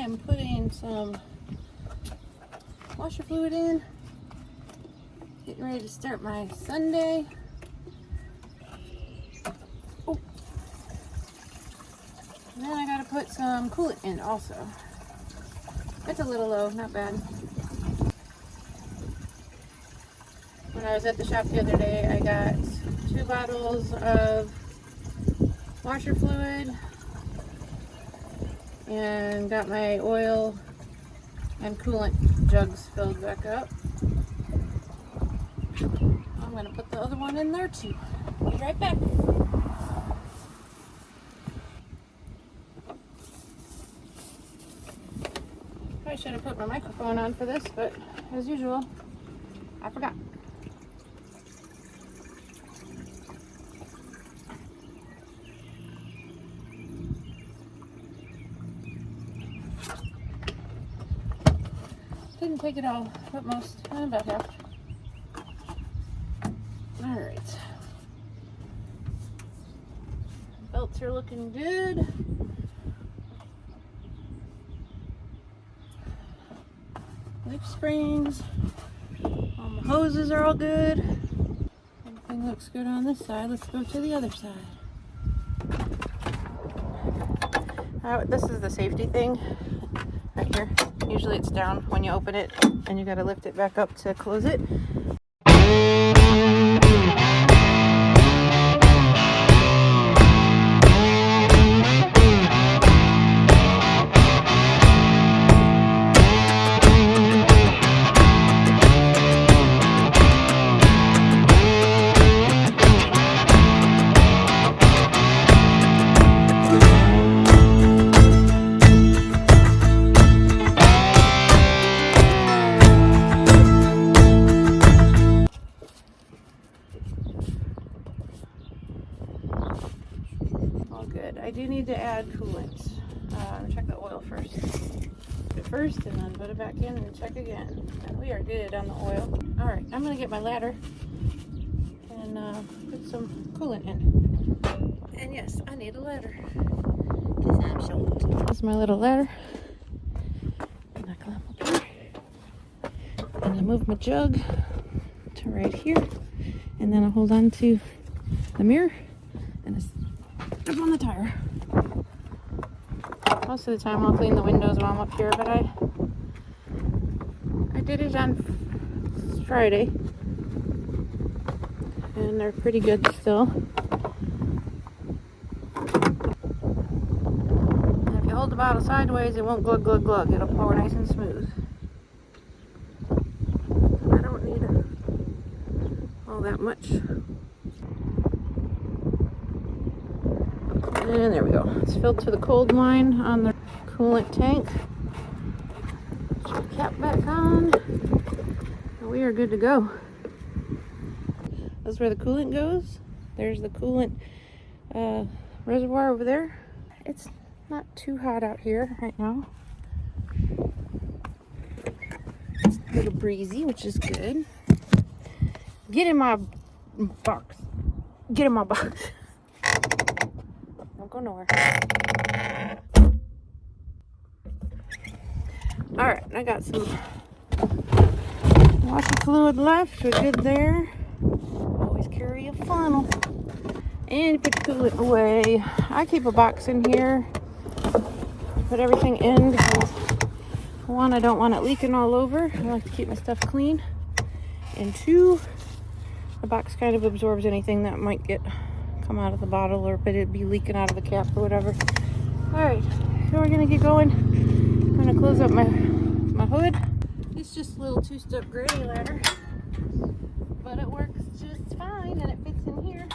am putting some washer fluid in. Getting ready to start my Sunday. Oh. And then I gotta put some coolant in also. It's a little low, not bad. When I was at the shop the other day, I got 2 bottles of washer fluid and got my oil and coolant jugs filled back up. I'm going to put the other one in there too. Be right back. Probably should have put my microphone on for this, but as usual, I forgot. Didn't take it all, but most, about half. Alright. Belts are looking good. Leaf springs. All my hoses are all good. Everything looks good on this side. Let's go to the other side. This is the safety thing right here. Usually it's down when you open it and you gotta lift it back up to close it. I do need to add coolant. Check the oil first. Put it first and then put it back in and check again. And we are good on the oil. Alright, I'm going to get my ladder and put some coolant in. And yes, I need a ladder because I'm short. This is my little ladder. And I climb up here. And I move my jug to right here. And then I hold on to the mirror and up on the tire. Most of the time I'll clean the windows while I'm up here, but I did it on Friday and they're pretty good still. And if you hold the bottle sideways, it won't glug glug glug. It'll pour nice and smooth. I don't need all that much. And there we go. It's filled to the cold line on the coolant tank. Put the cap back on. And we are good to go. That's where the coolant goes. There's the coolant reservoir over there. It's not too hot out here right now. It's a little breezy, which is good. Get in my box. Get in my box. Don't go nowhere. Alright, I got some washer fluid left. We're good there. Always carry a funnel. And put the coolant away. I keep a box in here. Put everything in because 1, I don't want it leaking all over. I like to keep my stuff clean. And 2, the box kind of absorbs anything that might come out of the bottle or it'd be leaking out of the cap or whatever. Alright, so we're gonna get going. I'm gonna close up my hood. It's just a little 2-step granny ladder, but it works just fine and it fits in here.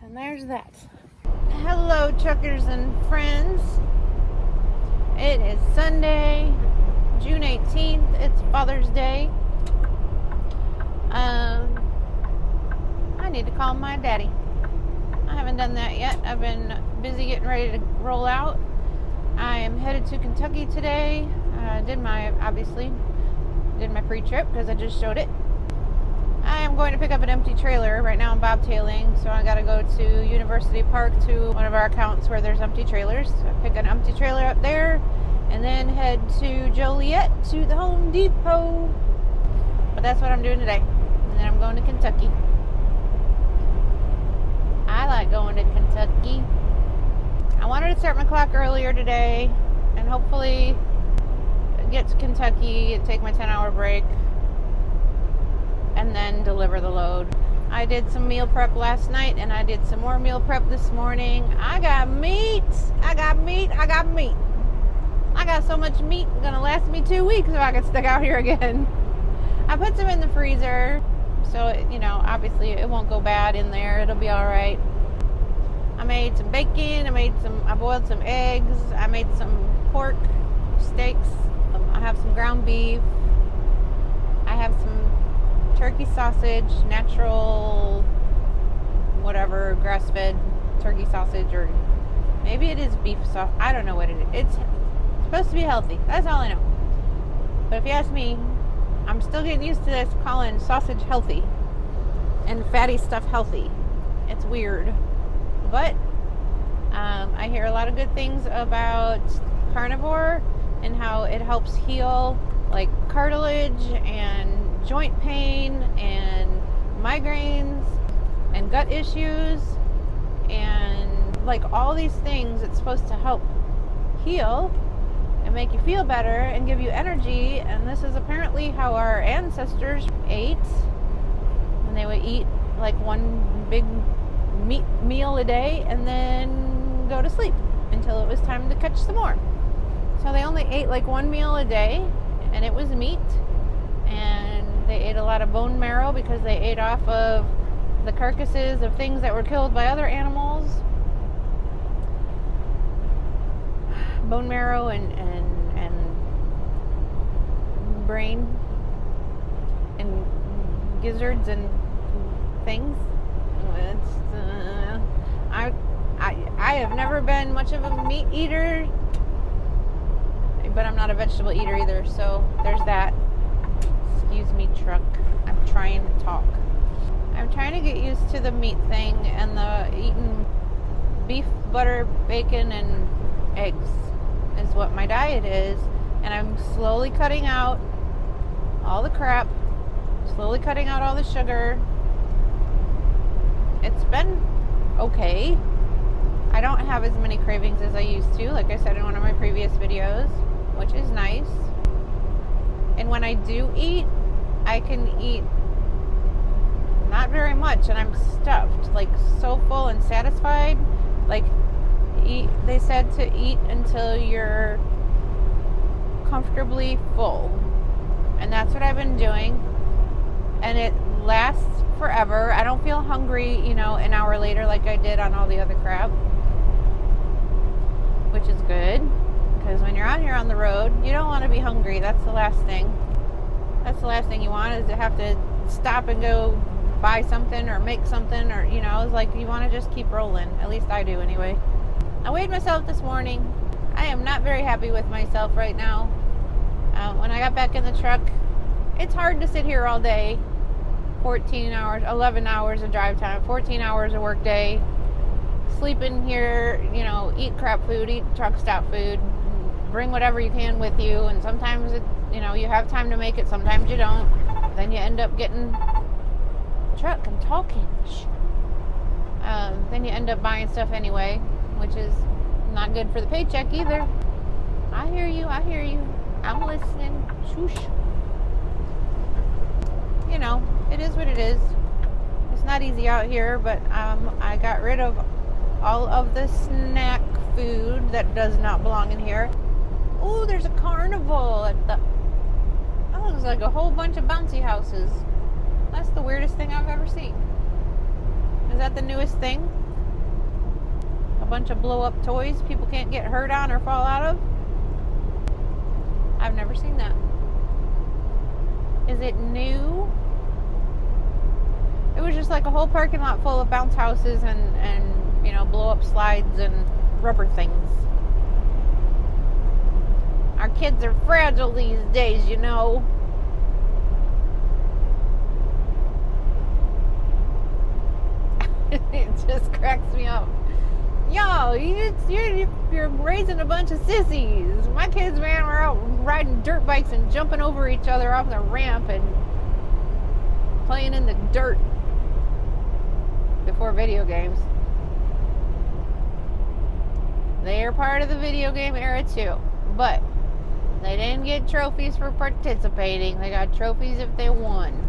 And there's that. Hello, truckers and friends. It is Sunday, June 18th. It's Father's Day. I need to call my daddy. I haven't done that yet. I've been busy getting ready to roll out. I am headed to Kentucky today. Did my pre-trip because I just showed it. I am I'm going to pick up an empty trailer. Right now I'm bobtailing, so I gotta go to University Park to one of our accounts where there's empty trailers. So I pick an empty trailer up there and then head to Joliet to the Home Depot. But that's what I'm doing today. And then I'm going to Kentucky. I like going to Kentucky. I wanted to start my clock earlier today and hopefully get to Kentucky and take my 10-hour break and then deliver the load. I did some meal prep last night and I did some more meal prep this morning. I got meat. I got so much meat, it's gonna last me 2 weeks if I get stuck out here again. I put some in the freezer, so obviously it won't go bad in there. It'll be all right. I made some bacon. I boiled some eggs. I made some pork steaks. I have some ground beef. I have some turkey sausage, natural, whatever, grass-fed turkey sausage, or maybe it is beef sauce. I don't know what it is. It's supposed to be healthy. That's all I know. But if you ask me, I'm still getting used to this calling sausage healthy and fatty stuff healthy. It's weird. But I hear a lot of good things about carnivore and how it helps heal like cartilage and joint pain and migraines and gut issues and like all these things. It's supposed to help heal and make you feel better and give you energy. And this is apparently how our ancestors ate. And they would eat like one big meal a day and then go to sleep until it was time to catch some more. So they only ate like one meal a day, and it was meat, and they ate a lot of bone marrow because they ate off of the carcasses of things that were killed by other animals. Bone marrow and brain and gizzards and things. I have never been much of a meat eater, but I'm not a vegetable eater either, so there's that. Excuse me, truck. I'm trying to talk. I'm trying to get used to the meat thing and the eating beef, butter, bacon, and eggs is what my diet is, and I'm slowly cutting out all the crap, slowly cutting out all the sugar. It's been okay. I don't have as many cravings as I used to, like I said in one of my previous videos, which is nice. And when I do eat, I can eat not very much, and I'm stuffed, like so full and satisfied. Like they said to eat until you're comfortably full, and that's what I've been doing, and it lasts forever. I don't feel hungry, an hour later like I did on all the other crap, which is good, because when you're out here on the road, you don't want to be hungry. That's the last thing. That's the last thing you want, is to have to stop and go buy something or make something, or it's like you want to just keep rolling. At least I do anyway. I weighed myself this morning. I am not very happy with myself right now. When I got back in the truck, it's hard to sit here all day. 14 hours, 11 hours of drive time, 14 hours of work day, sleep in here, eat crap food, eat truck stop food, bring whatever you can with you, and sometimes you have time to make it, sometimes you don't. Then you end up getting truck and talking. Then you end up buying stuff anyway, which is not good for the paycheck either. I hear you. I'm listening. Shoosh. It is what it is. It's not easy out here, but I got rid of all of the snack food that does not belong in here. Oh, there's a carnival at the... That looks like a whole bunch of bouncy houses. That's the weirdest thing I've ever seen. Is that the newest thing? A bunch of blow-up toys people can't get hurt on or fall out of? I've never seen that. Is it new? It was just like a whole parking lot full of bounce houses and blow-up slides and rubber things. Our kids are fragile these days, It just cracks me up. Yo, you're raising a bunch of sissies. My kids, man, were out riding dirt bikes and jumping over each other off the ramp and playing in the dirt before video games. They are part of the video game era too, but they didn't get trophies for participating. They got trophies if they won.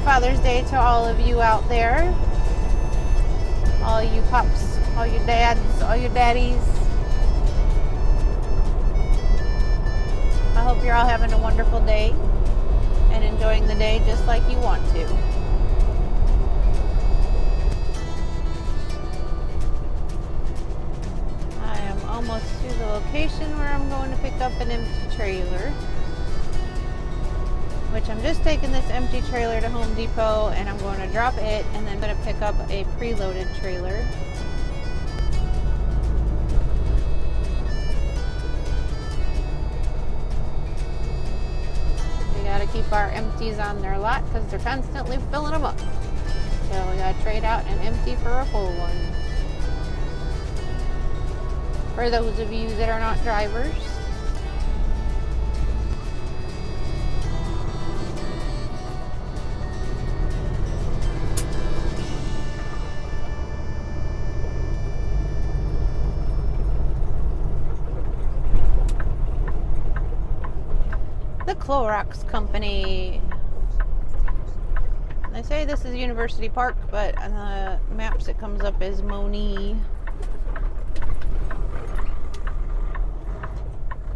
Father's Day to all of you out there. All you pops, all your dads, all your daddies. I hope you're all having a wonderful day and enjoying the day just like you want to. I am almost to the location where I'm going to pick up an empty trailer. Which I'm just taking this empty trailer to Home Depot and I'm going to drop it and then I'm going to pick up a preloaded trailer. We got to keep our empties on their lot because they're constantly filling them up. So we got to trade out an empty for a full one. For those of you that are not drivers. The Clorox Company. They say this is University Park, but on the maps it comes up as Moines.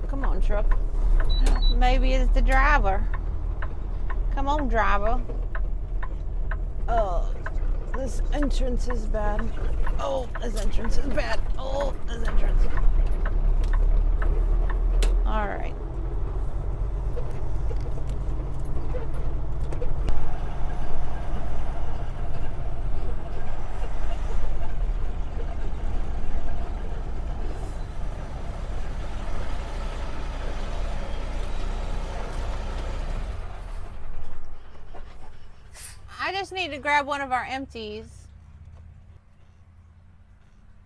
Come on, truck. Maybe it's the driver. Come on, driver. Oh, this entrance is bad. Oh, this entrance is bad. Oh, this entrance. All right. I just need to grab one of our empties.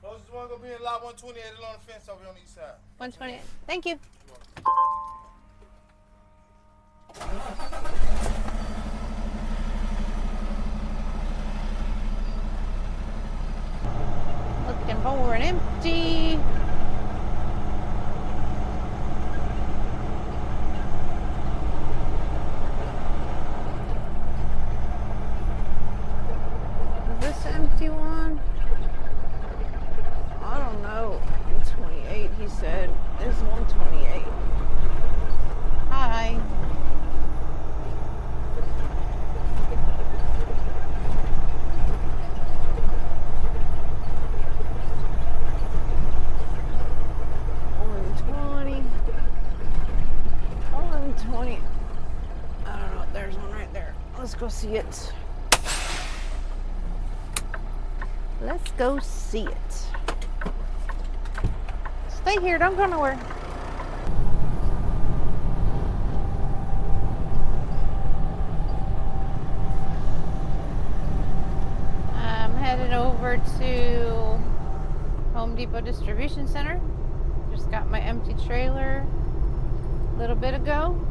Closest one gonna be in lot 128 along the fence over on the east side. 128. Thank you. Looking for an empty. Empty one? I don't know. 28, he said. There's 128. Hi. Let's go see it. Let's go see it. Stay here, don't go nowhere. I'm headed over to Home Depot Distribution Center. Just got my empty trailer a little bit ago.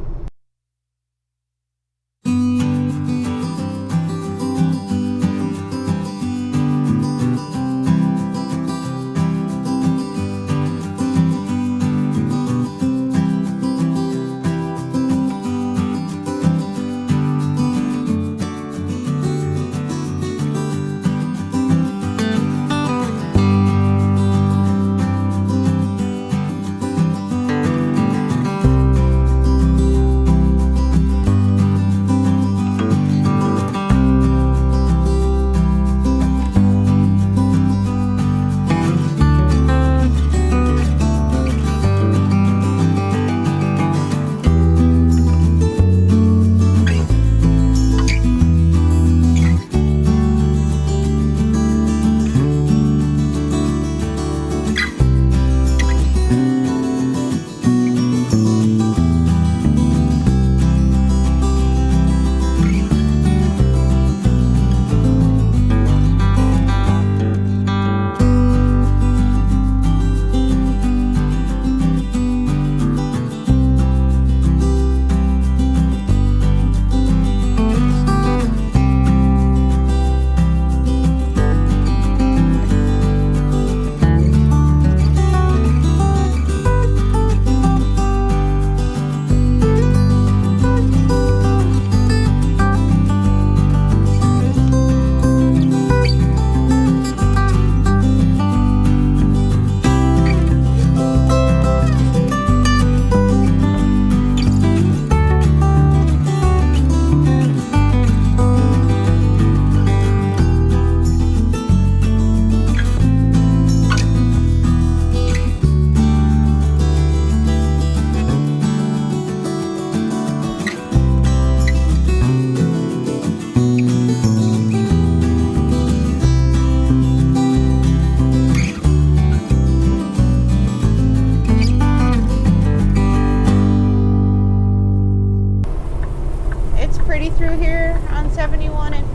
Through here on 71 in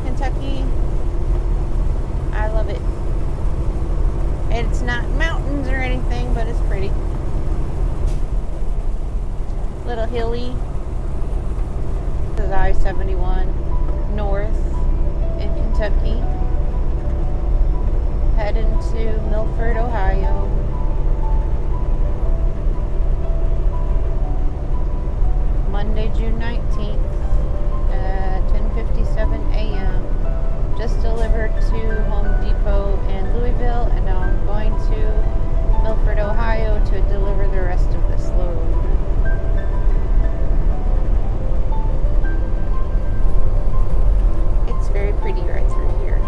Kentucky. I love it. It's not mountains or anything, but it's pretty. Little hilly. This is I-71 north in Kentucky. Heading to Milford, Ohio. Monday, June 19th. 10:57 a.m. Just delivered to Home Depot in Louisville, and now I'm going to Milford, Ohio to deliver the rest of this load. It's very pretty right through here.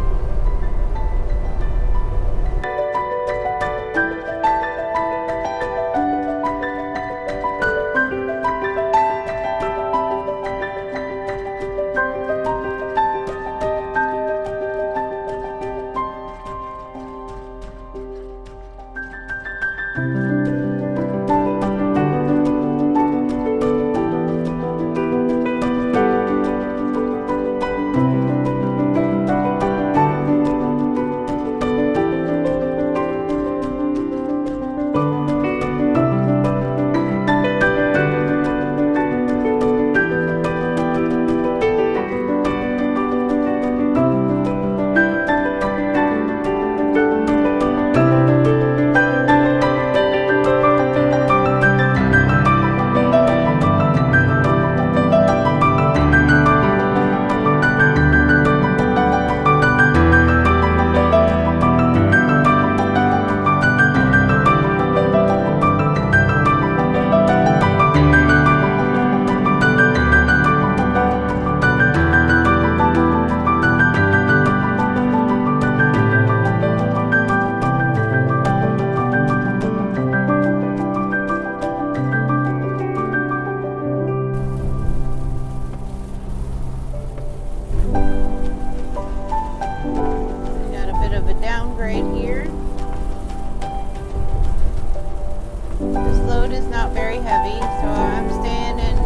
not very heavy, so I'm staying in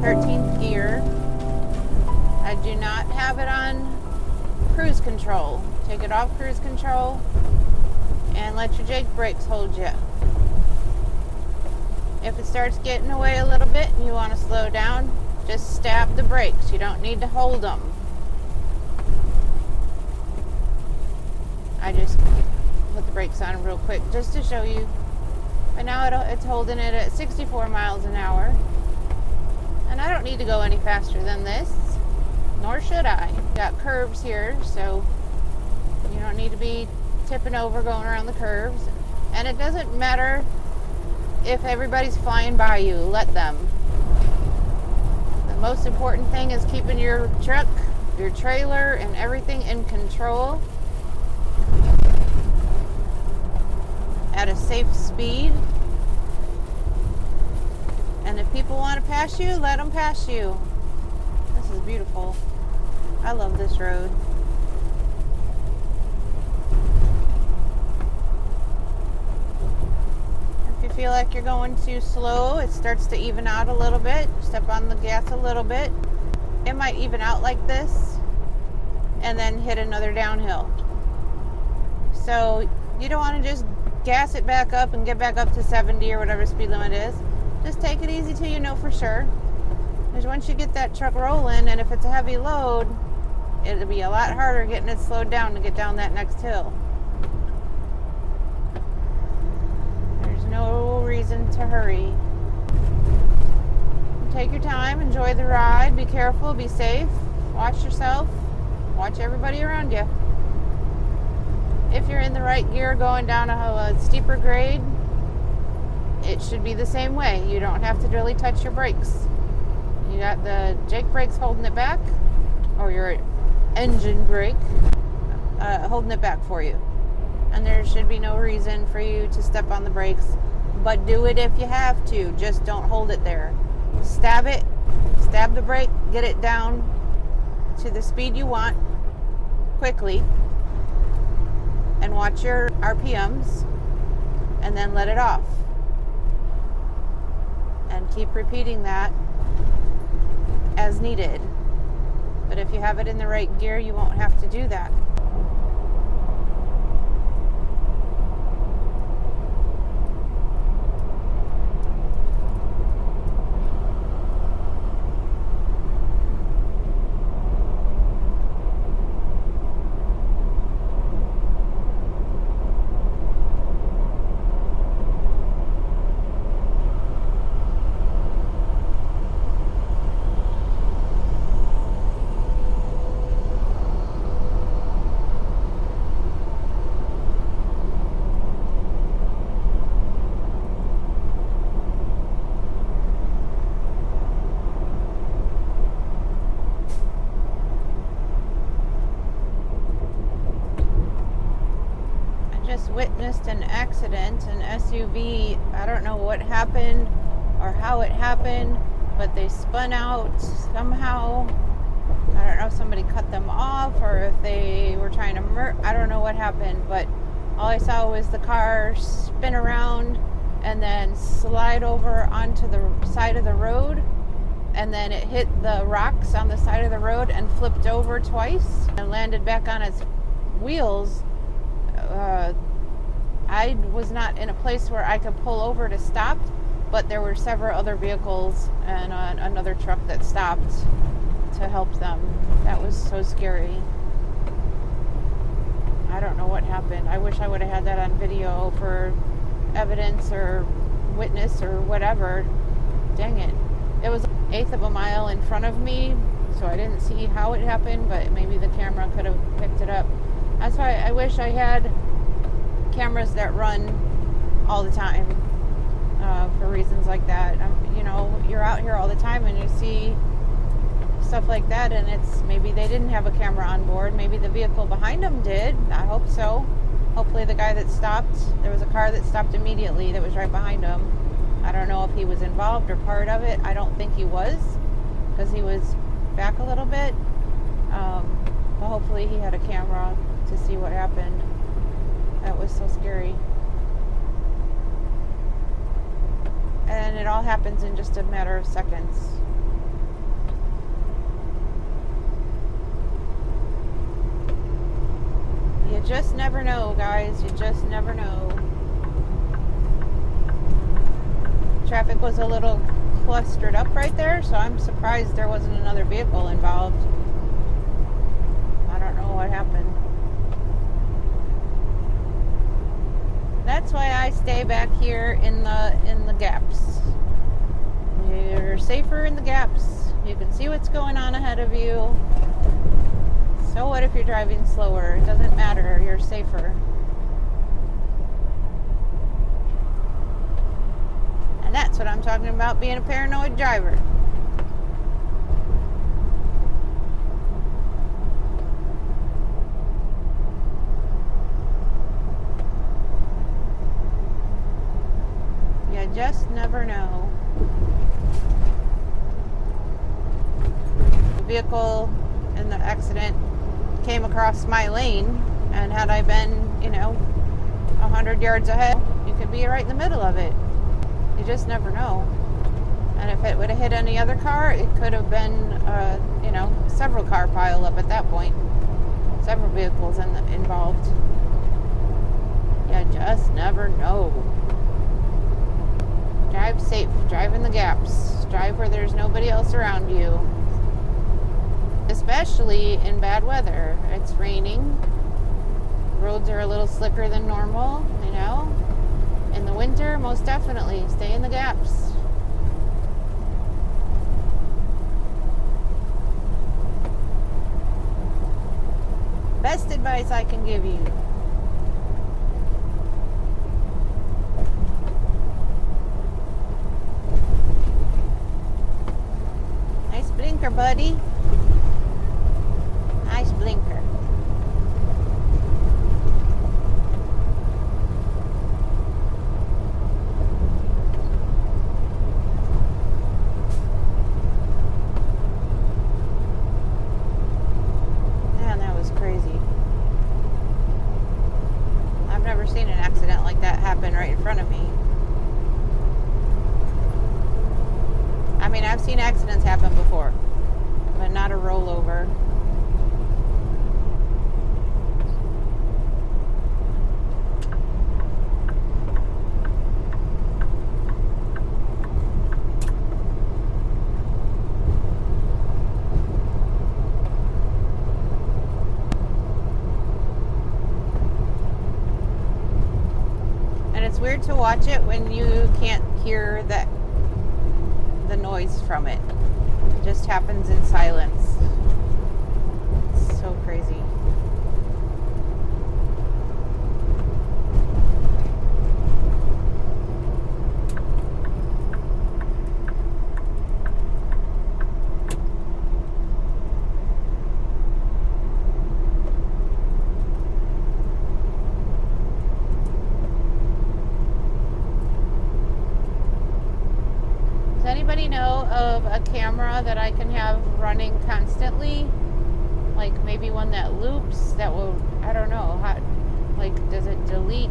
13th gear. I do not have it on cruise control. Take it off cruise control and let your Jake brakes hold you. If it starts getting away a little bit and you want to slow down, just stab the brakes. You don't need to hold them. I just put the brakes on real quick just to show you. But now it's holding it at 64 miles an hour. And I don't need to go any faster than this, nor should I. Got curves here, so you don't need to be tipping over going around the curves. And it doesn't matter if everybody's flying by you, let them. The most important thing is keeping your truck, your trailer, and everything in control at a safe speed. And if people want to pass you, let them pass you. This is beautiful. I love this road. If you feel like you're going too slow, it starts to even out a little bit. Step on the gas a little bit. It might even out like this and then hit another downhill. So you don't want to just gas it back up and get back up to 70 or whatever speed limit is. Just take it easy till you know for sure. Because once you get that truck rolling, and if it's a heavy load, it'll be a lot harder getting it slowed down to get down that next hill. There's no reason to hurry. Take your time, enjoy the ride, be careful, be safe, watch yourself, watch everybody around you. If you're in the right gear going down a steeper grade, it should be the same way. You don't have to really touch your brakes. You got the Jake brakes holding it back, or your engine brake holding it back for you. And there should be no reason for you to step on the brakes, but do it if you have to. Just don't hold it there. Stab it, stab the brake, get it down to the speed you want quickly, and watch your RPMs, and then let it off. And keep repeating that as needed. But if you have it in the right gear, you won't have to do that. Witnessed an accident, an SUV. I don't know what happened or how it happened, but they spun out somehow. I don't know if somebody cut them off or if they were trying to I don't know what happened, but all I saw was the car spin around and then slide over onto the side of the road, and then it hit the rocks on the side of the road and flipped over twice and landed back on its wheels. I was not in a place where I could pull over to stop, but there were several other vehicles and another truck that stopped to help them. That was so scary. I don't know what happened. I wish I would have had that on video for evidence or witness or whatever. Dang it. It was an eighth of a mile in front of me, so I didn't see how it happened, but maybe the camera could have picked it up. That's why I wish I had cameras that run all the time for reasons like that. You know, you're out here all the time and you see stuff like that, and it's maybe they didn't have a camera on board. Maybe the vehicle behind them did. I hope so. Hopefully the guy that stopped, there was a car that stopped immediately that was right behind him. I don't know if he was involved or part of it. I don't think he was, because he was back a little bit. But hopefully he had a camera to see what happened. That was so scary. And it all happens in just a matter of seconds. You just never know, guys. You just never know. Traffic was a little clustered up right there, so I'm surprised there wasn't another vehicle involved. I don't know what happened. That's why I stay back here in the gaps. You're safer in the gaps. You can see what's going on ahead of you. So what if you're driving slower? It doesn't matter. You're safer. And that's what I'm talking about, being a paranoid driver. You just never know. The vehicle in the accident came across my lane, and had I been, 100 yards ahead, you could be right in the middle of it. You just never know. And if it would have hit any other car, it could have been, several car pile up at that point. Several vehicles involved. You just never know. Drive safe. Drive in the gaps. Drive where there's nobody else around you. Especially in bad weather. It's raining. Roads are a little slicker than normal, In the winter, most definitely, stay in the gaps. Best advice I can give you. Nice blinker, buddy. Nice blinker. Man, that was crazy. I've never seen an accident like that happen right in front of me. I mean, I've seen accidents happen before, but not a rollover. Weird to watch it when you can't hear the noise from it. It just happens in silence. It's so crazy. Anybody know of a camera that I can have running constantly? Like maybe one that loops, that will, I don't know, does it delete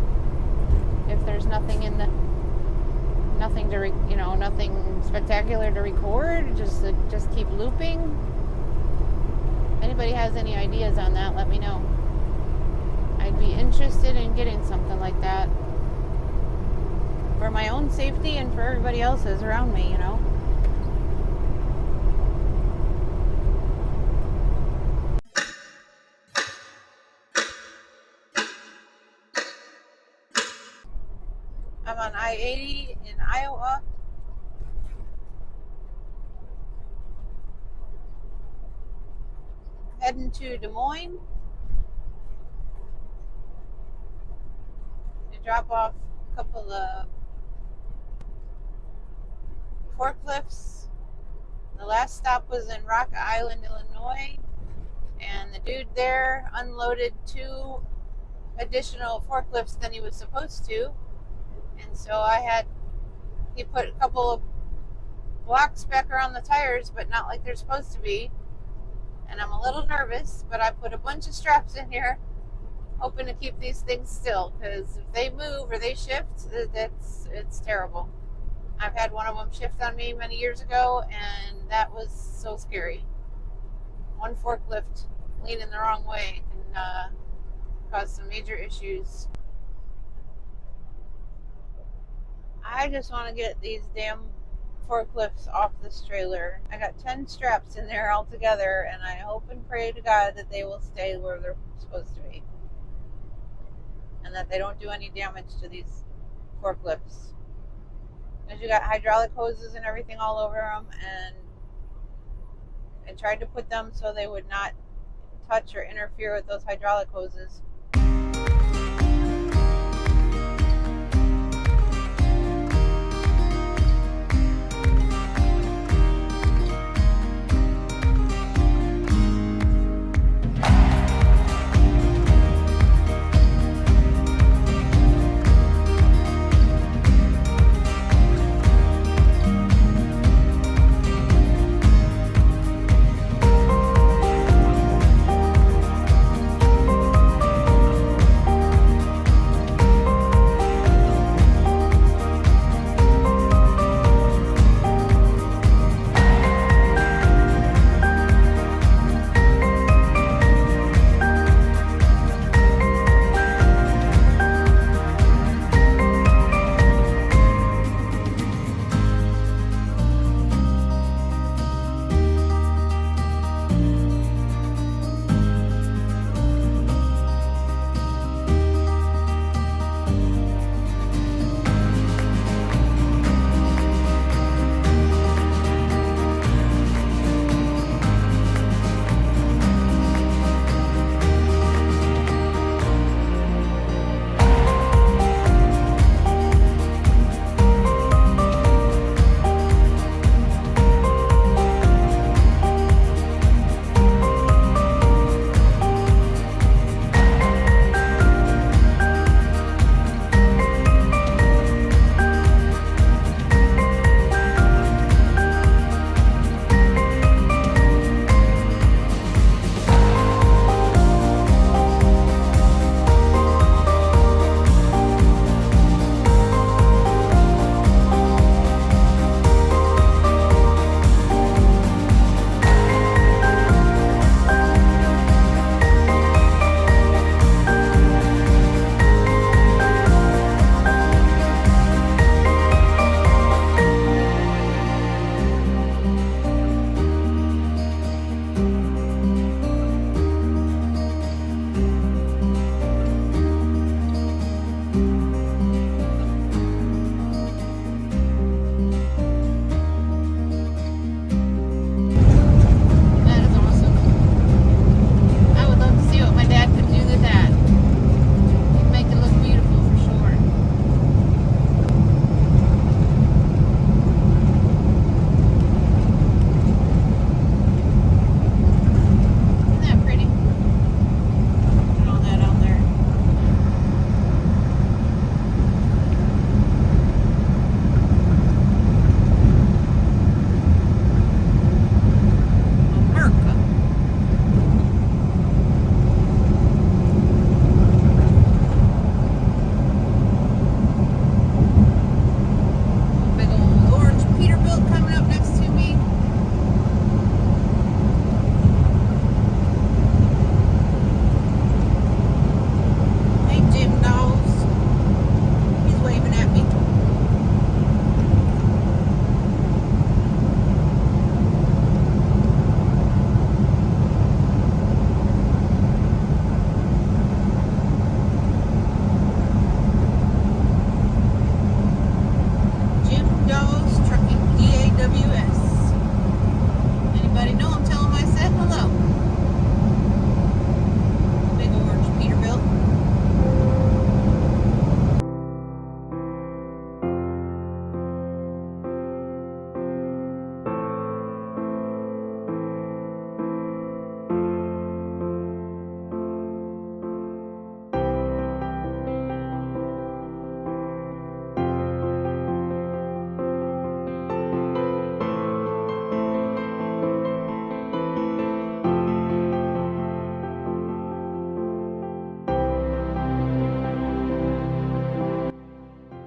if there's nothing in the, nothing to, nothing spectacular to record, just keep looping? If anybody has any ideas on that, let me know. I'd be interested in getting something like that. For my own safety and for everybody else's around me, I'm on I-80 in Iowa. Heading to Des Moines to drop off a couple of forklifts. The last stop was in Rock Island, Illinois, and the dude there unloaded 2 additional forklifts than he was supposed to, and so he put a couple of blocks back around the tires, but not like they're supposed to be, and I'm a little nervous, but I put a bunch of straps in here hoping to keep these things still, because if they move or they shift, it's terrible. I've had one of them shift on me many years ago, and that was so scary. One forklift leaning the wrong way can cause some major issues. I just want to get these damn forklifts off this trailer. I got 10 straps in there all together, and I hope and pray to God that they will stay where they're supposed to be and that they don't do any damage to these forklifts. Because you got hydraulic hoses and everything all over them, and I tried to put them so they would not touch or interfere with those hydraulic hoses.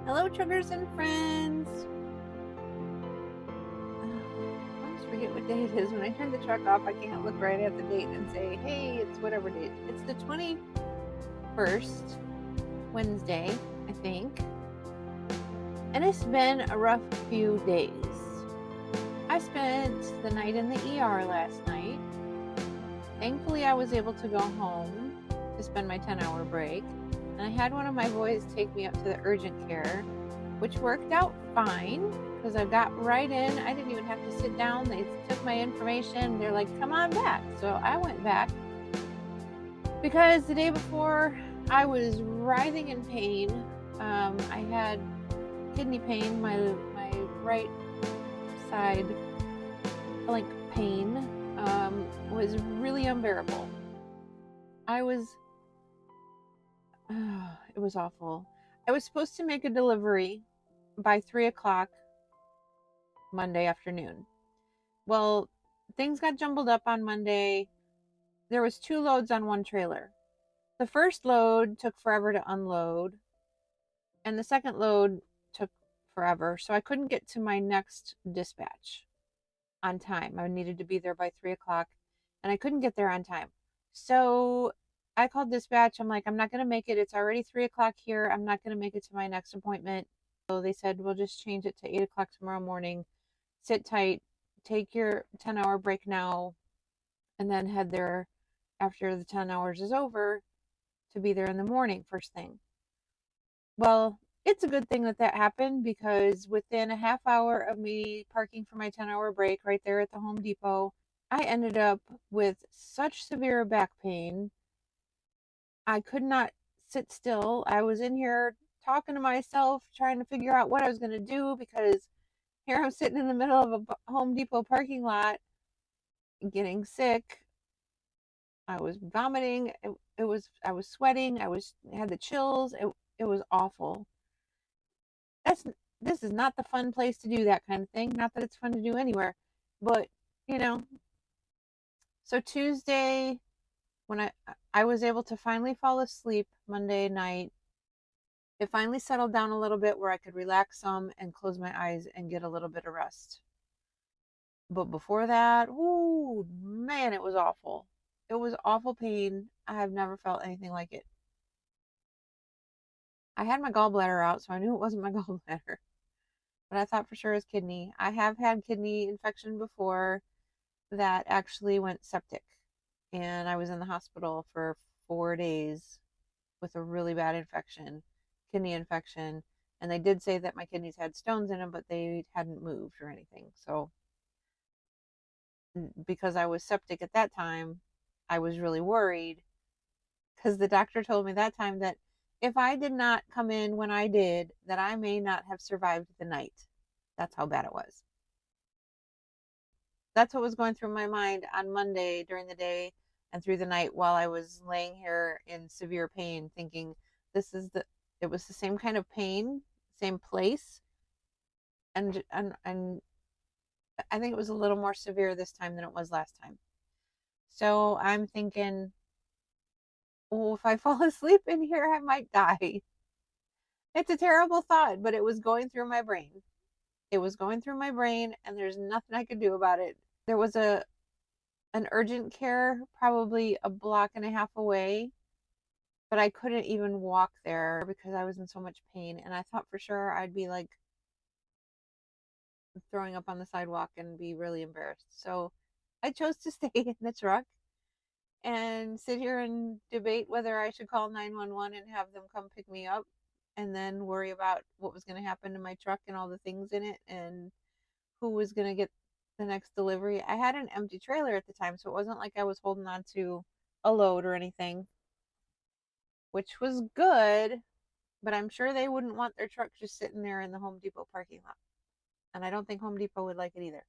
Hello, truckers and friends. forget what day it is. When I turn the truck off, I can't look right at the date and say, hey, it's whatever date. It's the 21st, Wednesday, I think. And it's been a rough few days. I spent the night in the ER last night. Thankfully, I was able to go home to spend my 10-hour break. And I had one of my boys take me up to the urgent care, which worked out fine because I got right in. I didn't even have to sit down. They took my information. They're like, come on back. So I went back because the day before I was writhing in pain. I had kidney pain. My right side pain was really unbearable. It was awful. I was supposed to make a delivery by 3 o'clock Monday afternoon. Well, things got jumbled up on Monday. There was 2 loads on one trailer. The first load took forever to unload, and the second load took forever, so I couldn't get to my next dispatch on time. I needed to be there by 3 o'clock, and I couldn't get there on time. So I called dispatch. I'm like, I'm not going to make it. It's already 3 o'clock here. I'm not going to make it to my next appointment. So they said, we'll just change it to 8 o'clock tomorrow morning. Sit tight. Take your 10-hour break now, and then head there after the 10 hours is over to be there in the morning first thing. Well, it's a good thing that happened because within a half hour of me parking for my 10-hour break right there at the Home Depot, I ended up with such severe back pain. I could not sit still. I was in here talking to myself, trying to figure out what I was going to do because here I'm sitting in the middle of a Home Depot parking lot getting sick. I was vomiting. I was sweating. I had the chills. It was awful. This is not the fun place to do that kind of thing. Not that it's fun to do anywhere, but you know. So Tuesday, when I was able to finally fall asleep Monday night, it finally settled down a little bit where I could relax some and close my eyes and get a little bit of rest. But before that, ooh, man, it was awful. It was awful pain. I have never felt anything like it. I had my gallbladder out, so I knew it wasn't my gallbladder. But I thought for sure it was kidney. I have had kidney infection before that actually went septic. And I was in the hospital for 4 days with a really bad infection, kidney infection. And they did say that my kidneys had stones in them, but they hadn't moved or anything. So because I was septic at that time, I was really worried because the doctor told me that time that if I did not come in when I did, that I may not have survived the night. That's how bad it was. That's what was going through my mind on Monday during the day and through the night while I was laying here in severe pain, thinking it was the same kind of pain, same place, and I think it was a little more severe this time than it was last time. So I'm thinking, oh, if I fall asleep in here, I might die. It's a terrible thought, but it was going through my brain. It was going through my brain, and there's nothing I could do about it. There was an urgent care probably a block and a half away, but I couldn't even walk there because I was in so much pain, and I thought for sure I'd be like throwing up on the sidewalk and be really embarrassed. So I chose to stay in the truck and sit here and debate whether I should call 911 and have them come pick me up and then worry about what was going to happen to my truck and all the things in it and who was going to get the next delivery. I had an empty trailer at the time, so it wasn't like I was holding on to a load or anything, which was good, but I'm sure they wouldn't want their truck just sitting there in the Home Depot parking lot. And I don't think Home Depot would like it either.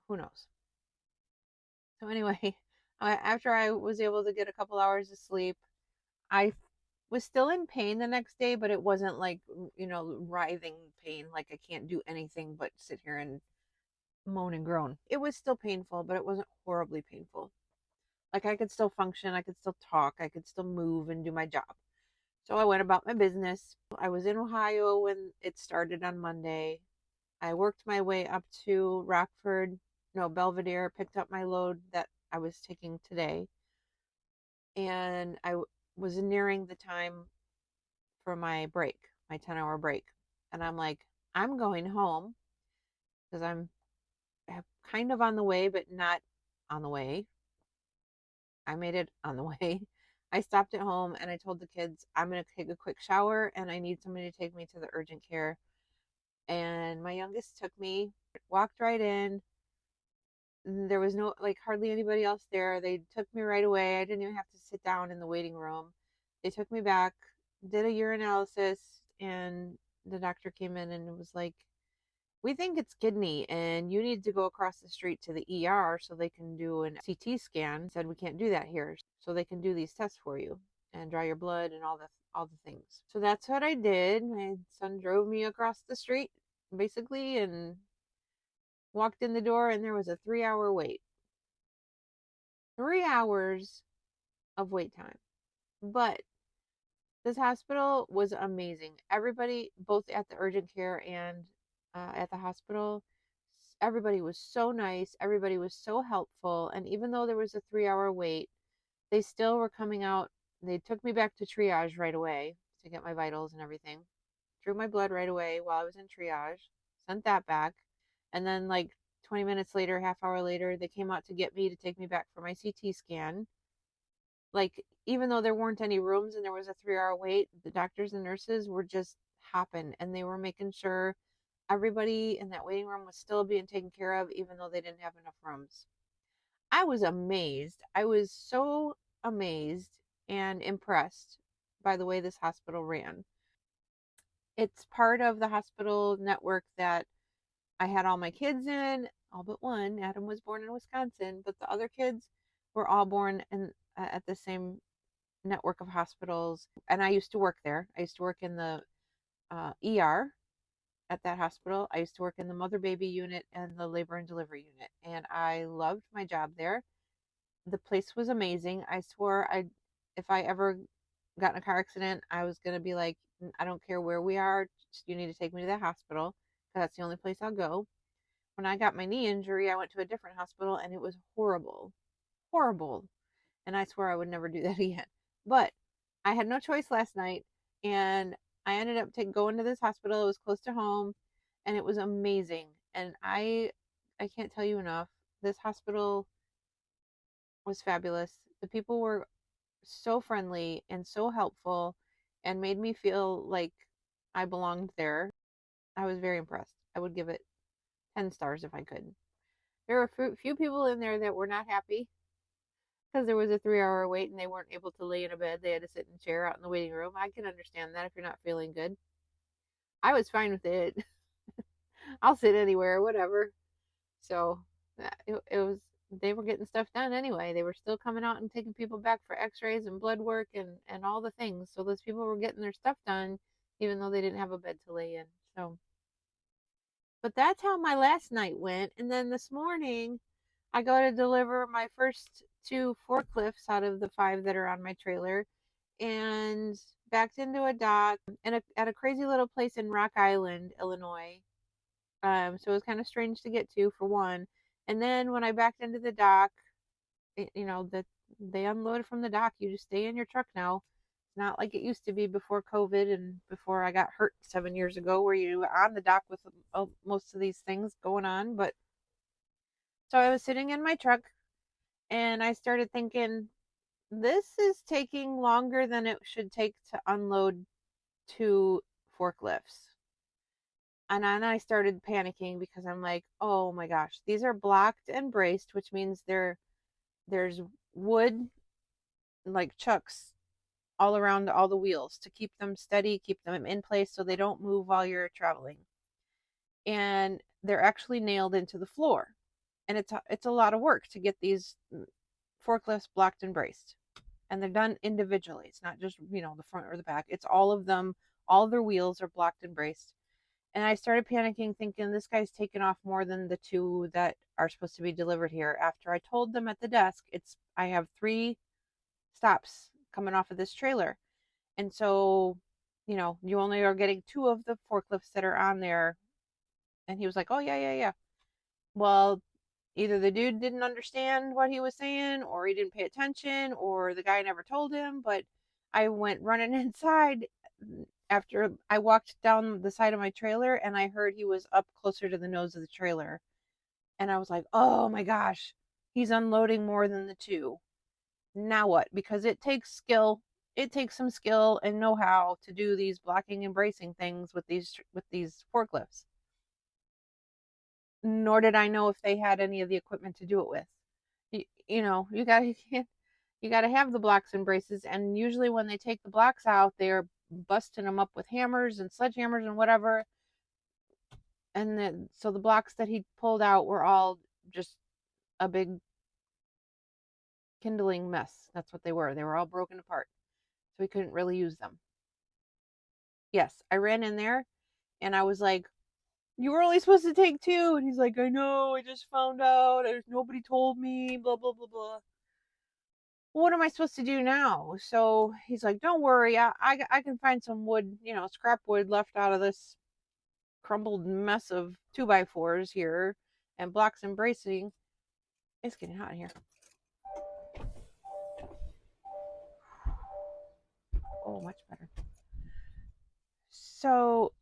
Who knows? So anyway, after I was able to get a couple hours of sleep, I was still in pain the next day, but it wasn't like, writhing pain. Like I can't do anything but sit here and moan and groan. It was still painful, but it wasn't horribly painful. Like I could still function, I could still talk, I could still move and do my job. So I went about my business. I was in Ohio when it started on Monday. I worked my way up to Rockford no, Belvedere picked up my load that I was taking today, and was nearing the time for my break, my 10-hour break. And I'm like, I'm going home because I'm kind of on the way, but not on the way. I made it on the way. I stopped at home and I told the kids, I'm going to take a quick shower and I need somebody to take me to the urgent care. And my youngest took me, walked right in. There was no, like, hardly anybody else there. They took me right away. I didn't even have to sit down in the waiting room. They took me back, did a urinalysis, and the doctor came in and was like, we think it's kidney and you need to go across the street to the ER so they can do an CT scan. Said we can't do that here. So they can do these tests for you and draw your blood and all the things. So that's what I did. My son drove me across the street basically and walked in the door, and there was a 3-hour wait. 3 hours of wait time. But this hospital was amazing. Everybody, both at the urgent care and at the hospital, everybody was so nice. Everybody was so helpful. And even though there was a 3-hour wait, they still were coming out. They took me back to triage right away to get my vitals and everything. Drew my blood right away while I was in triage, sent that back. And then, like 20 minutes later, half hour later, they came out to get me to take me back for my CT scan. Like, even though there weren't any rooms and there was a 3-hour wait, the doctors and nurses were just hopping and they were making sure everybody in that waiting room was still being taken care of, even though they didn't have enough rooms. I was amazed. I was so amazed and impressed by the way this hospital ran. It's part of the hospital network that I had all my kids in, all but one. Adam was born in Wisconsin, but the other kids were all born in at the same network of hospitals. And I used to work there. I used to work in the ER at that hospital. I used to work in the mother baby unit and the labor and delivery unit. And I loved my job there. The place was amazing. I swore if I ever got in a car accident, I was going to be like, I don't care where we are. You need to take me to the hospital because that's the only place I'll go. When I got my knee injury, I went to a different hospital and it was horrible. Horrible. And I swear I would never do that again. But I had no choice last night, and I ended up going to this hospital. It was close to home, and it was amazing. And I can't tell you enough. This hospital was fabulous. The people were so friendly and so helpful, and made me feel like I belonged there. I was very impressed. I would give it 10 stars if I could. There were a few people in there that were not happy because there was a 3-hour wait and they weren't able to lay in a bed. They had to sit in a chair out in the waiting room. I can understand that if you're not feeling good. I was fine with it. I'll sit anywhere, whatever. So it was, they were getting stuff done anyway. They were still coming out and taking people back for x-rays and blood work and all the things. So those people were getting their stuff done, even though they didn't have a bed to lay in. So, but that's how my last night went. And then this morning, I go to deliver my first 2 forklifts out of the 5 that are on my trailer, and backed into a dock at a crazy little place in Rock Island, Illinois. So it was kind of strange to get to, for one. And then when I backed into the dock, they unloaded from the dock. You just stay in your truck now. It's not like it used to be before COVID and before I got hurt 7 years ago, where you were on the dock with most of these things going on. But so I was sitting in my truck and I started thinking, this is taking longer than it should take to unload 2 forklifts. And then I started panicking because I'm like, oh my gosh, these are blocked and braced, which means there's wood, like chucks, all around all the wheels to keep them steady, keep them in place so they don't move while you're traveling. And they're actually nailed into the floor. And it's a lot of work to get these forklifts blocked and braced. And they're done individually. It's not just, the front or the back. It's all of them. All their wheels are blocked and braced. And I started panicking, thinking this guy's taken off more than the 2 that are supposed to be delivered here. After I told them at the desk, I have 3 stops coming off of this trailer. And so, you only are getting 2 of the forklifts that are on there. And he was like, oh, yeah. Well, Either the dude didn't understand what he was saying, or he didn't pay attention, or the guy never told him. But I went running inside after I walked down the side of my trailer, and I heard he was up closer to the nose of the trailer. And I was like, oh my gosh, he's unloading more than the two. Now what? Because it takes skill. It takes some skill and know-how to do these blocking and bracing things with these forklifts. Nor did I know if they had any of the equipment to do it with. You gotta have the blocks and braces, and usually when they take the blocks out, they're busting them up with hammers and sledgehammers and whatever. And then so the blocks that he pulled out were all just a big kindling mess. That's what they were. They were all broken apart, so we couldn't really use them. Yes, I ran in there and I was like, you were only supposed to take two. And he's like, I know, I just found out. Nobody told me, blah, blah, blah, blah. What am I supposed to do now? So he's like, don't worry. I can find some wood, scrap wood left out of this crumbled mess of 2x4s here and blocks and bracing. It's getting hot in here. Oh, much better. So,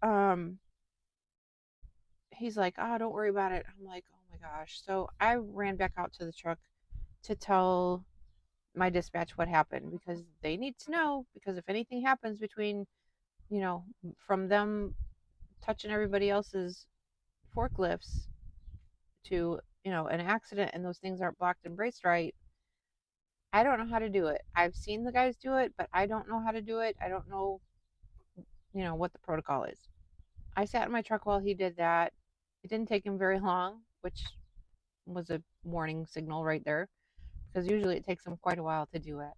he's like, oh, don't worry about it. I'm like, oh my gosh. So I ran back out to the truck to tell my dispatch what happened, because they need to know, because if anything happens between, from them touching everybody else's forklifts to, an accident and those things aren't blocked and braced right, I don't know how to do it. I've seen the guys do it, but I don't know how to do it. I don't know, what the protocol is. I sat in my truck while he did that. It didn't take him very long, which was a warning signal right there, because usually it takes them quite a while to do it.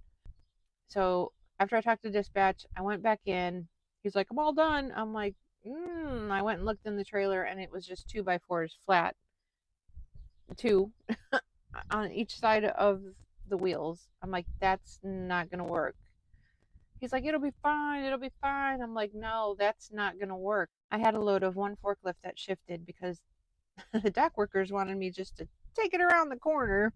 So after I talked to dispatch, I went back in. He's like, I'm all done. I'm like, I went and looked in the trailer, and it was just 2x4s flat, two on each side of the wheels. I'm like, that's not going to work. He's like, it'll be fine. It'll be fine. I'm like, no, that's not going to work. I had a load of one forklift that shifted because the dock workers wanted me just to take it around the corner.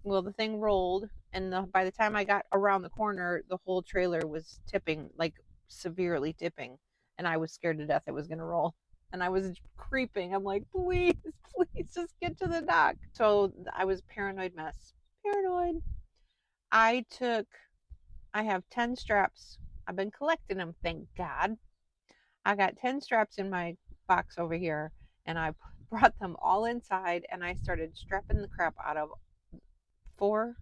Well, the thing rolled, and by the time I got around the corner, the whole trailer was tipping, like severely tipping, and I was scared to death it was going to roll. And I was creeping. I'm like, please, please just get to the dock. So I was paranoid mess. Paranoid. I have 10 straps. I've been collecting them, thank God. I got 10 straps in my box over here, and I brought them all inside, and I started strapping the crap out of 4.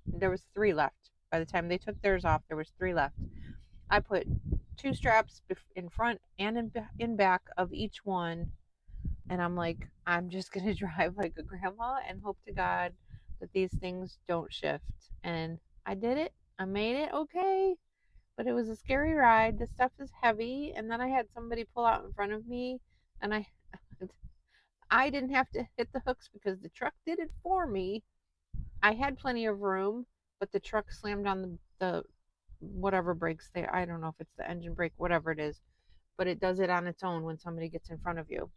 There was 3 left. By the time they took theirs off, there was 3 left. I put 2 straps in front and in back of each one, and I'm like, I'm just going to drive like a grandma and hope to God that these things don't shift. And I did it. I made it okay, but it was a scary ride. The stuff is heavy, and then I had somebody pull out in front of me, and I didn't have to hit the hooks because the truck did it for me. I had plenty of room, but the truck slammed on the whatever brakes there. I don't know if it's the engine brake, whatever it is, but it does it on its own when somebody gets in front of you.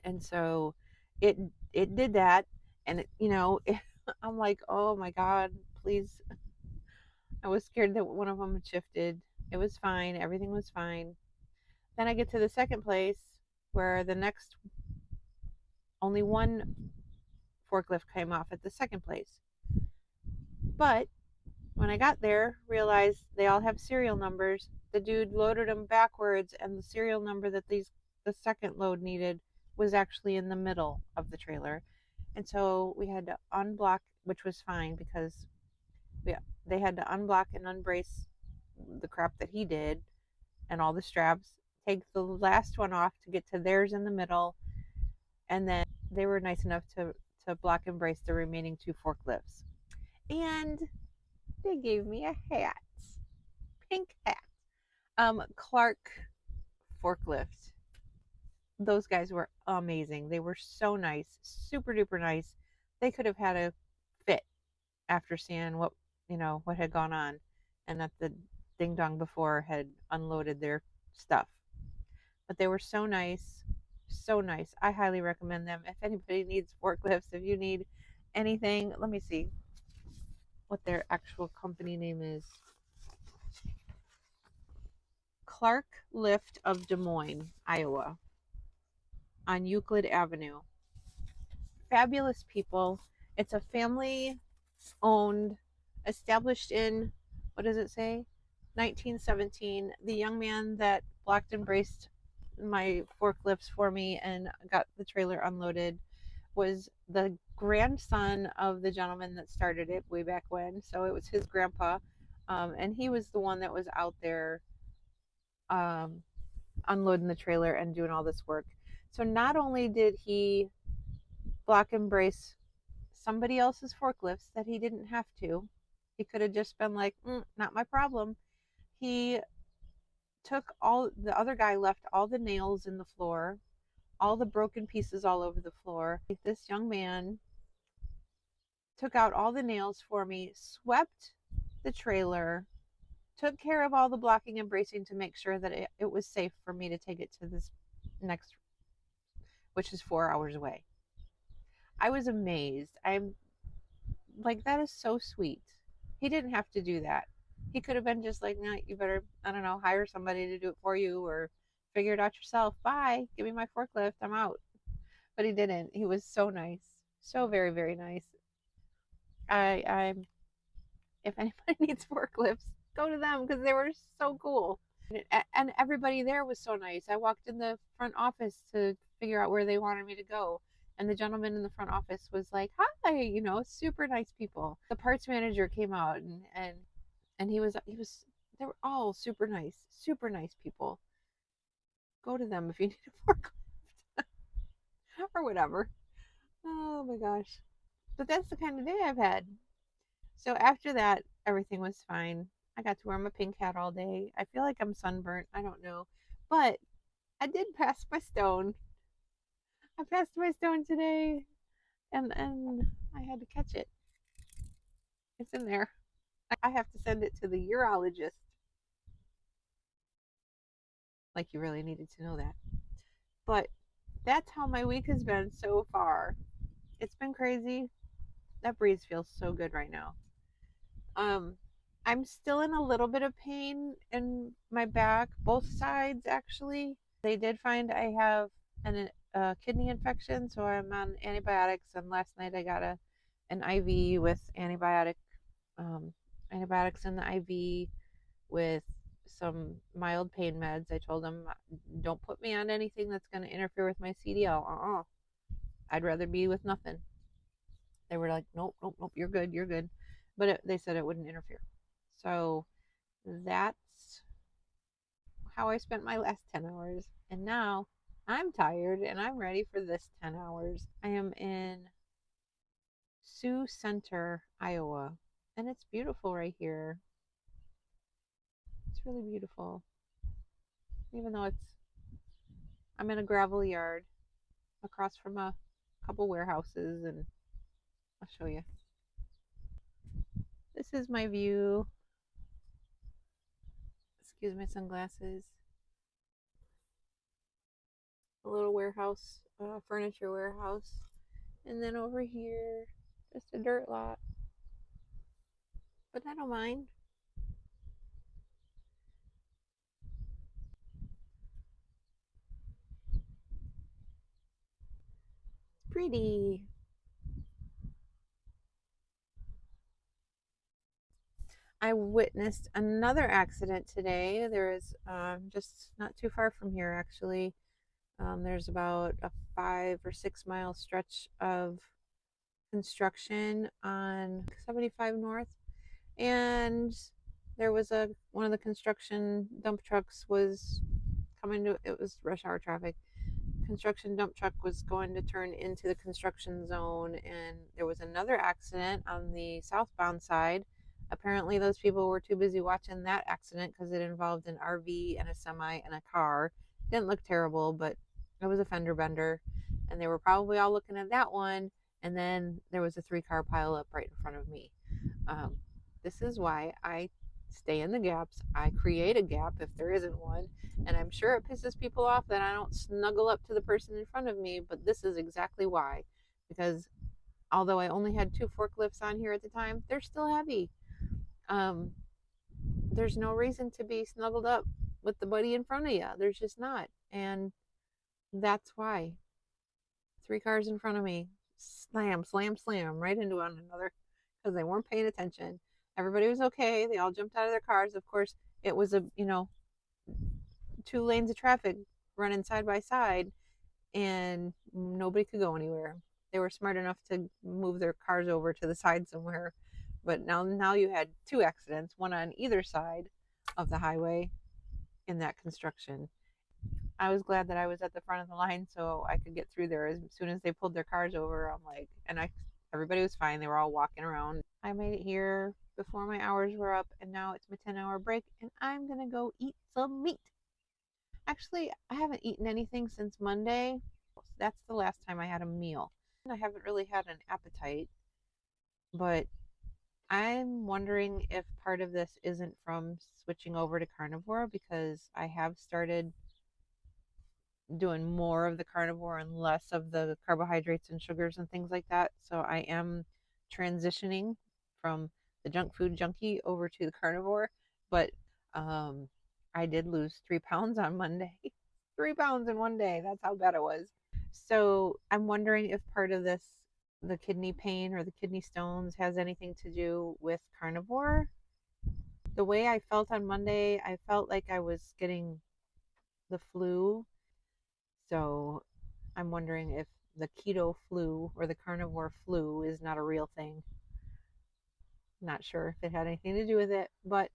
And so it did that, and I'm like, oh my God, please. I was scared that one of them had shifted. It was fine. Everything was fine. Then I get to the second place where only one forklift came off at the second place. But when I got there, realized they all have serial numbers. The dude loaded them backwards, and the serial number that the second load needed was actually in the middle of the trailer. And so we had to unblock, which was fine because they had to unblock and unbrace the crap that he did and all the straps, take the last one off to get to theirs in the middle, and then they were nice enough to block and brace the remaining 2 forklifts. And they gave me a hat, pink hat. Clark forklift. Those guys were amazing. They were so nice, super duper nice. They could have had a fit after seeing what had gone on, and that the ding dong before had unloaded their stuff. But they were so nice. So nice. I highly recommend them. If anybody needs forklifts, if you need anything, let me see what their actual company name is. Clark Lift of Des Moines, Iowa, on Euclid Avenue. Fabulous people. It's a family owned, established in, what does it say? 1917. The young man that blocked and braced my forklifts for me and got the trailer unloaded was the grandson of the gentleman that started it way back when. So it was his grandpa. And he was the one that was out there um, unloading the trailer and doing all this work. So not only did he block and brace somebody else's forklifts that he didn't have to, he could have just been like, not my problem. He took all, the other guy left all the nails in the floor, all the broken pieces all over the floor. This young man took out all the nails for me, swept the trailer, took care of all the blocking and bracing to make sure that it was safe for me to take it to this next, which is 4 hours away. I was amazed. I'm like, that is so sweet. He didn't have to do that. He could have been just like, no, you better, I don't know, hire somebody to do it for you or figure it out yourself. Bye. Give me my forklift. I'm out. But he didn't. He was so nice. So very, very nice. I'm if anybody needs forklifts, go to them because they were so cool. And everybody there was so nice. I walked in the front office to figure out where they wanted me to go. And the gentleman in the front office was like, hi, super nice people. The parts manager came out and he was, they were all super nice people. Go to them if you need a forklift or whatever. Oh my gosh. But that's the kind of day I've had. So after that, everything was fine. I got to wear my pink hat all day. I feel like I'm sunburnt. I don't know. But I did pass my stone. I passed my stone today and I had to catch it. It's in there. I have to send it to the urologist. Like you really needed to know that. But that's how my week has been so far. It's been crazy. That breeze feels so good right now. I'm still in a little bit of pain in my back, both sides actually. They did find I have a kidney infection, so I'm on antibiotics. And last night I got an IV with antibiotics in the IV with some mild pain meds. I told them, don't put me on anything that's going to interfere with my CDL. I'd rather be with nothing. They were like, nope, you're good. But they said it wouldn't interfere. So that's how I spent my last 10 hours. And now I'm tired and I'm ready for this 10 hours. I am in Sioux Center, Iowa, and it's beautiful right here. It's really beautiful. Even though I'm in a gravel yard across from a couple warehouses, and I'll show you. This is my view. Excuse my sunglasses. A little warehouse, furniture warehouse. And then over here, just a dirt lot. But I don't mind. It's pretty. I witnessed another accident today. There is just not too far from here, actually. There's about a 5 or 6 mile stretch of construction on 75 North, and there was one of the construction dump trucks was coming to. It was rush hour traffic. Construction dump truck was going to turn into the construction zone, and there was another accident on the southbound side. Apparently those people were too busy watching that accident because it involved an RV and a semi and a car. Didn't look terrible, but it was a fender bender, and they were probably all looking at that one. And then there was a 3-car pileup right in front of me. This is why I stay in the gaps. I create a gap if there isn't one. And I'm sure it pisses people off that I don't snuggle up to the person in front of me, but this is exactly why. Because although I only had 2 forklifts on here at the time, they're still heavy. Um, there's no reason to be snuggled up with the buddy in front of you. There's just not. And that's why. 3 cars in front of me, slam, slam, slam, right into one another because they weren't paying attention. Everybody was okay. They all jumped out of their cars. Of course, it was 2 lanes of traffic running side by side, and nobody could go anywhere. They were smart enough to move their cars over to the side somewhere. But now you had 2 accidents, one on either side of the highway in that construction. I was glad that I was at the front of the line so I could get through there as soon as they pulled their cars over. I'm like, everybody was fine. They were all walking around. I made it here before my hours were up, and now it's my 10-hour break, and I'm gonna go eat some meat. Actually, I haven't eaten anything since Monday. That's the last time I had a meal. I haven't really had an appetite, but I'm wondering if part of this isn't from switching over to carnivore because I have started doing more of the carnivore and less of the carbohydrates and sugars and things like that. So I am transitioning from the junk food junkie over to the carnivore. But I did lose 3 pounds on Monday. 3 pounds in one day. That's how bad it was. So I'm wondering if part of this, the kidney pain or the kidney stones, has anything to do with carnivore. The way I felt on Monday, I felt like I was getting the flu. So I'm wondering if the keto flu or the carnivore flu is not a real thing. Not sure if it had anything to do with it, but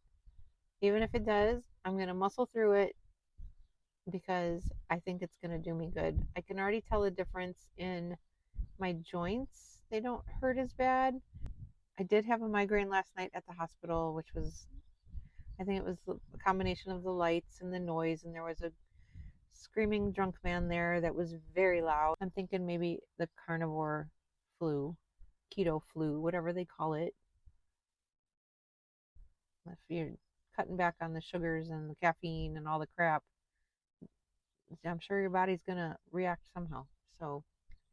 even if it does, I'm going to muscle through it because I think it's going to do me good. I can already tell a difference in my joints. They don't hurt as bad. I did have a migraine last night at the hospital, which was, I think it was a combination of the lights and the noise, and there was a screaming drunk man there that was very loud. I'm thinking maybe the carnivore flu, keto flu, whatever they call it. If you're cutting back on the sugars and the caffeine and all the crap, I'm sure your body's going to react somehow. So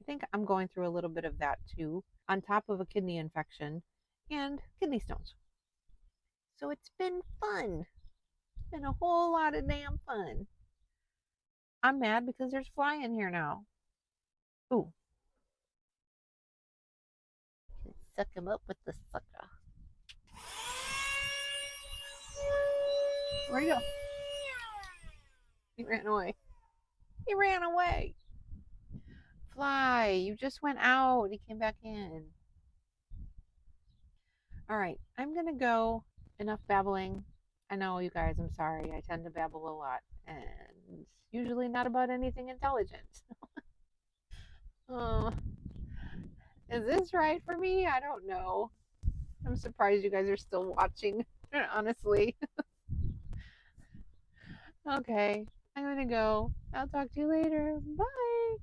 I think I'm going through a little bit of that too, on top of a kidney infection and kidney stones. So it's been fun. It's been a whole lot of damn fun. I'm mad because there's fly in here now. Ooh. Suck him up with the sucker. Where'd he go? He ran away. He ran away. Fly, you just went out. He came back in. All right, I'm going to go. Enough babbling. I know, you guys, I'm sorry. I tend to babble a lot, and usually not about anything intelligent. uh, is this right for me? I don't know. I'm surprised you guys are still watching, honestly. Okay, I'm going to go. I'll talk to you later. Bye.